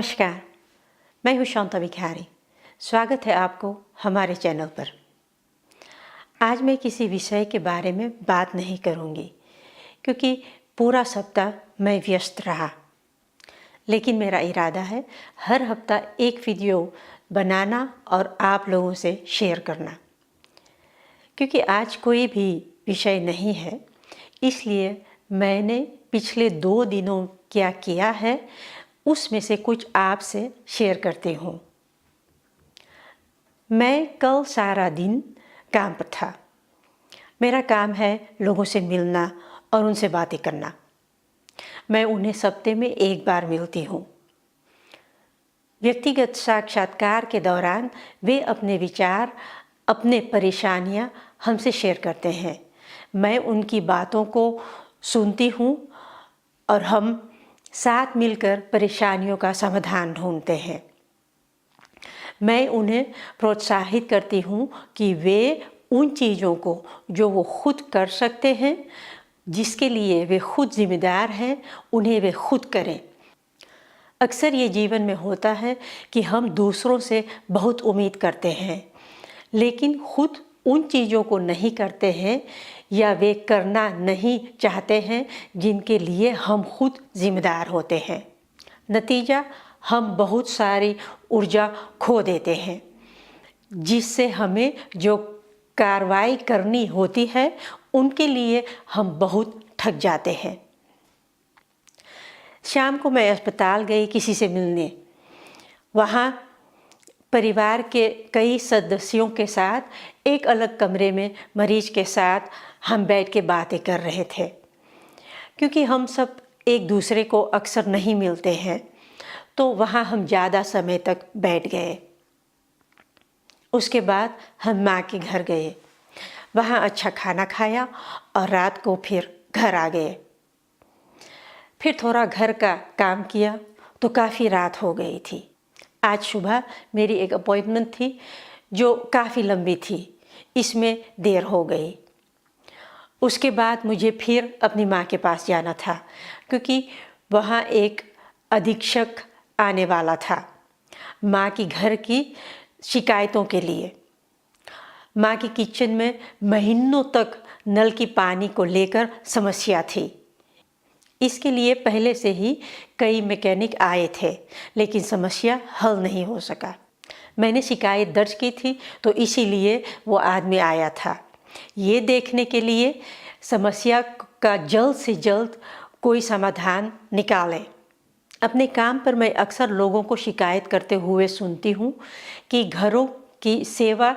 नमस्कार, मैं हूँ शांता भिखारी। स्वागत है आपको हमारे चैनल पर। आज मैं किसी विषय के बारे में बात नहीं करूँगी क्योंकि पूरा सप्ताह मैं व्यस्त रहा। लेकिन मेरा इरादा है हर हफ्ता एक वीडियो बनाना और आप लोगों से शेयर करना। क्योंकि आज कोई भी विषय नहीं है, इसलिए मैंने पिछले 2 दिनों क्या किया है उसमें से कुछ आपसे शेयर करती हूँ। मैं कल सारा दिन काम पर था। मेरा काम है लोगों से मिलना और उनसे बातें करना। मैं उन्हें हफ्ते में 1 बार मिलती हूँ। व्यक्तिगत साक्षात्कार के दौरान वे अपने विचार, अपने परेशानियाँ हमसे शेयर करते हैं। मैं उनकी बातों को सुनती हूँ और हम साथ मिलकर परेशानियों का समाधान ढूंढते हैं। मैं उन्हें प्रोत्साहित करती हूँ कि वे उन चीज़ों को जो वो खुद कर सकते हैं, जिसके लिए वे खुद जिम्मेदार हैं, उन्हें वे खुद करें। अक्सर ये जीवन में होता है कि हम दूसरों से बहुत उम्मीद करते हैं, लेकिन खुद उन चीज़ों को नहीं करते हैं या वे करना नहीं चाहते हैं जिनके लिए हम खुद जिम्मेदार होते हैं। नतीजा, हम बहुत सारी ऊर्जा खो देते हैं, जिससे हमें जो कार्रवाई करनी होती है उनके लिए हम बहुत थक जाते हैं। शाम को मैं अस्पताल गई किसी से मिलने। वहाँ परिवार के कई सदस्यों के साथ एक अलग कमरे में मरीज के साथ हम बैठ के बातें कर रहे थे। क्योंकि हम सब एक दूसरे को अक्सर नहीं मिलते हैं, तो वहाँ हम ज़्यादा समय तक बैठ गए। उसके बाद हम माँ के घर गए। वहाँ अच्छा खाना खाया और रात को फिर घर आ गए। फिर थोड़ा घर का काम किया तो काफ़ी रात हो गई थी। आज सुबह मेरी एक अपॉइंटमेंट थी जो काफ़ी लंबी थी, इसमें देर हो गई। उसके बाद मुझे फिर अपनी माँ के पास जाना था क्योंकि वहाँ एक अधीक्षक आने वाला था माँ की घर की शिकायतों के लिए। माँ की किचन में महीनों तक नल की पानी को लेकर समस्या थी। इसके लिए पहले से ही कई मैकेनिक आए थे, लेकिन समस्या हल नहीं हो सका। मैंने शिकायत दर्ज की थी, तो इसीलिए वो आदमी आया था, ये देखने के लिए समस्या का जल्द से जल्द कोई समाधान निकालें। अपने काम पर मैं अक्सर लोगों को शिकायत करते हुए सुनती हूँ कि घरों की सेवा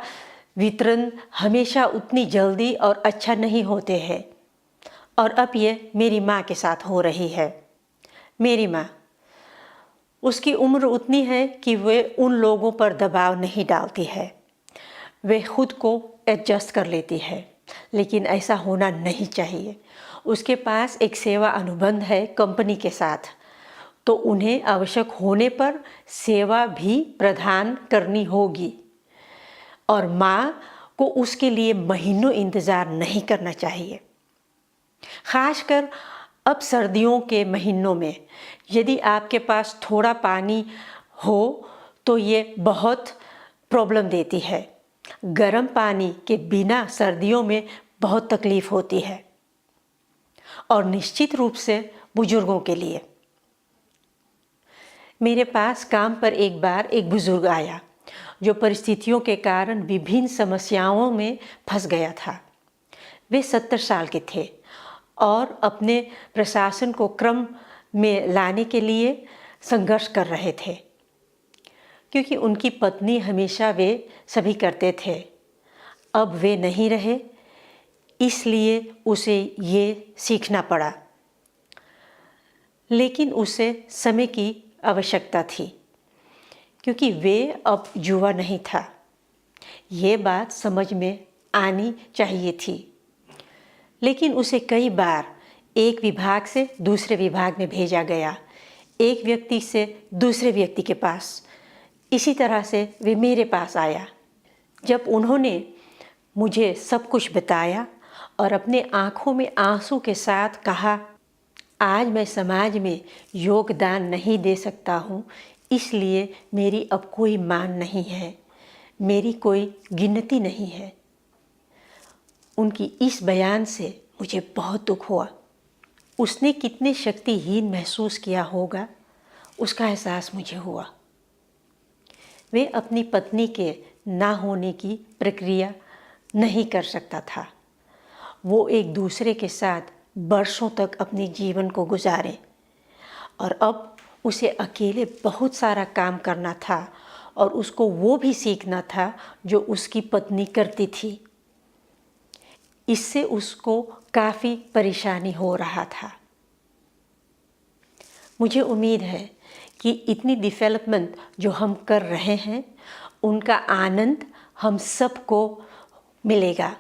वितरण हमेशा उतनी जल्दी और अच्छा नहीं होते हैं। और अब ये मेरी माँ के साथ हो रही है। मेरी माँ, उसकी उम्र उतनी है कि वे उन लोगों पर दबाव नहीं डालती है, वे खुद को एडजस्ट कर लेती है, लेकिन ऐसा होना नहीं चाहिए। उसके पास एक सेवा अनुबंध है कंपनी के साथ, तो उन्हें आवश्यक होने पर सेवा भी प्रदान करनी होगी और माँ को उसके लिए महीनों इंतज़ार नहीं करना चाहिए। खासकर अब सर्दियों के महीनों में यदि आपके पास थोड़ा पानी हो तो ये बहुत प्रॉब्लम देती है। गर्म पानी के बिना सर्दियों में बहुत तकलीफ़ होती है, और निश्चित रूप से बुजुर्गों के लिए। मेरे पास काम पर एक बार एक बुजुर्ग आया जो परिस्थितियों के कारण विभिन्न समस्याओं में फंस गया था। वे 70 साल के थे और अपने प्रशासन को क्रम में लाने के लिए संघर्ष कर रहे थे, क्योंकि उनकी पत्नी हमेशा वे सभी करते थे। अब वे नहीं रहे, इसलिए उसे ये सीखना पड़ा। लेकिन उसे समय की आवश्यकता थी क्योंकि वे अब युवा नहीं था। ये बात समझ में आनी चाहिए थी, लेकिन उसे कई बार एक विभाग से दूसरे विभाग में भेजा गया, एक व्यक्ति से दूसरे व्यक्ति के पास। इसी तरह से वे मेरे पास आया। जब उन्होंने मुझे सब कुछ बताया और अपने आँखों में आंसू के साथ कहा, आज मैं समाज में योगदान नहीं दे सकता हूँ, इसलिए मेरी अब कोई मान नहीं है, मेरी कोई गिनती नहीं है। उनकी इस बयान से मुझे बहुत दुख हुआ। उसने कितने शक्तिहीन महसूस किया होगा, उसका एहसास मुझे हुआ। वे अपनी पत्नी के ना होने की प्रक्रिया नहीं कर सकता था। वो एक दूसरे के साथ बरसों तक अपने जीवन को गुजारे और अब उसे अकेले बहुत सारा काम करना था और उसको वो भी सीखना था जो उसकी पत्नी करती थी। इससे उसको काफ़ी परेशानी हो रहा था। मुझे उम्मीद है कि इतनी डेवलपमेंट जो हम कर रहे हैं उनका आनंद हम सबको मिलेगा,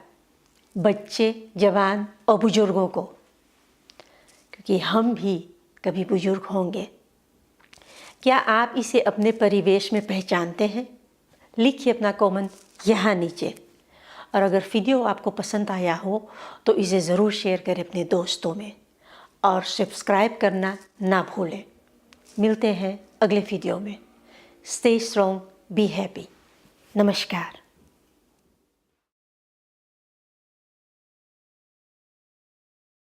बच्चे, जवान और बुजुर्गों को, क्योंकि हम भी कभी बुजुर्ग होंगे। क्या आप इसे अपने परिवेश में पहचानते हैं? लिखिए अपना कमेंट यहाँ नीचे। और अगर वीडियो आपको पसंद आया हो तो इसे ज़रूर शेयर करें अपने दोस्तों में और सब्सक्राइब करना ना भूलें। मिलते हैं अगले वीडियो में। Stay strong, be happy. नमस्कार।